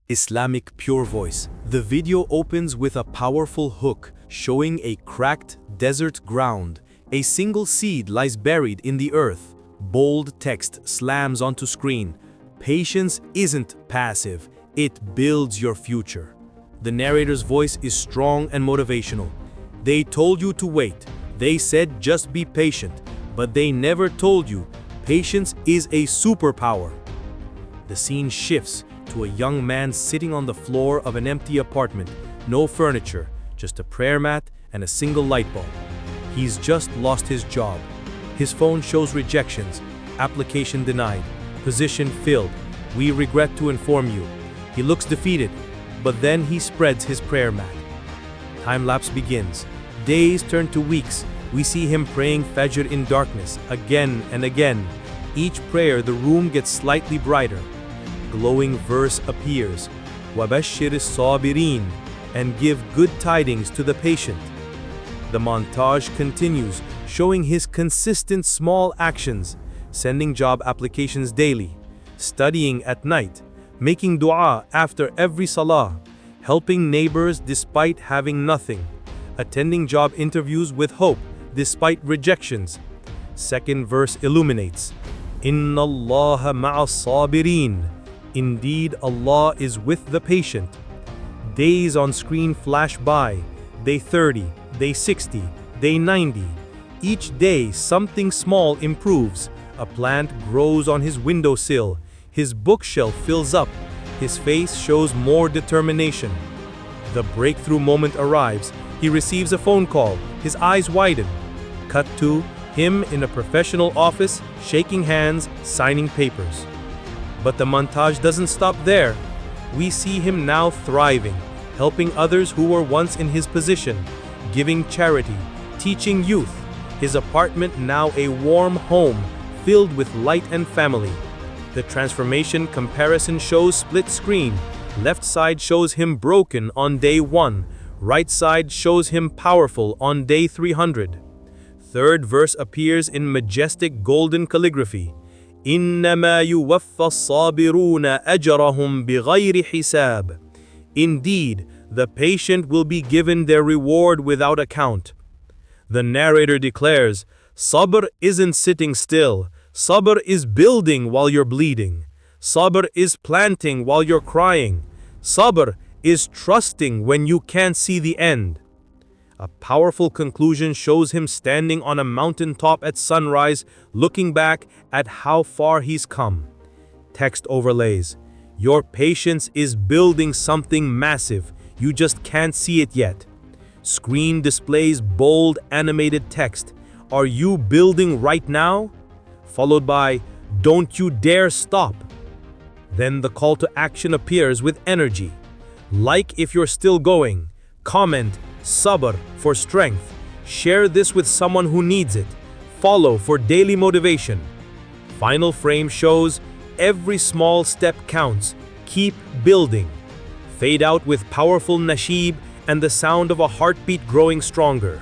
Islamic Pure Voice. The video opens with a powerful hook showing a cracked desert ground. A single seed lies buried in the earth. Bold text slams onto screen. Patience isn't passive, it builds your future. The narrator's voice is strong and motivational. They told you to wait. They said just be patient. But they never told you patience is a superpower. The scene shifts to a young man sitting on the floor of an empty apartment. No furniture, just a prayer mat and a single light bulb. He's just lost his job. His phone shows rejections, application denied, position filled. We regret to inform you. He looks defeated, but then he spreads his prayer mat. Time-lapse begins. Days turn to weeks. We see him praying Fajr in darkness, again and again. Each prayer, the room gets slightly brighter. Glowing verse appears, وَبَشِّرِ الصَّابِرِينَ, and give good tidings to the patient. The montage continues, showing his consistent small actions, sending job applications daily, studying at night, making dua after every salah, helping neighbors despite having nothing, attending job interviews with hope despite rejections. Second verse illuminates, Inna Allaha ma'a sabirin. Indeed, Allah is with the patient. Days on screen flash by. Day 30, day 60, day 90. Each day something small improves. A plant grows on his windowsill. His bookshelf fills up. His face shows more determination. The breakthrough moment arrives. He receives a phone call. His eyes widen. Cut to him in a professional office, shaking hands, signing papers. But the montage doesn't stop there. We see him now thriving, helping others who were once in his position, giving charity, teaching youth. His apartment now a warm home, filled with light and family. The transformation comparison shows split screen. Left side shows him broken on day 1. Right side shows him powerful on day 300. Third verse appears in majestic golden calligraphy. إِنَّمَا يُوَفَّى الصَّابِرُونَ أَجْرَهُمْ بِغَيْرِ حِسَابٍ. Indeed, the patient will be given their reward without account. The narrator declares, Sabr isn't sitting still. Sabr is building while you're bleeding. Sabr is planting while you're crying. Sabr is trusting when you can't see the end. A powerful conclusion shows him standing on a mountaintop at sunrise, looking back at how far he's come. Text overlays. Your patience is building something massive. You just can't see it yet. Screen displays bold animated text. Are you building right now? Followed by, don't you dare stop. Then the call to action appears with energy. Like if you're still going. Comment, Sabr for strength. Share this with someone who needs it. Follow for daily motivation. Final frame shows every small step counts. Keep building. Fade out with powerful nasheeb and the sound of a heartbeat growing stronger.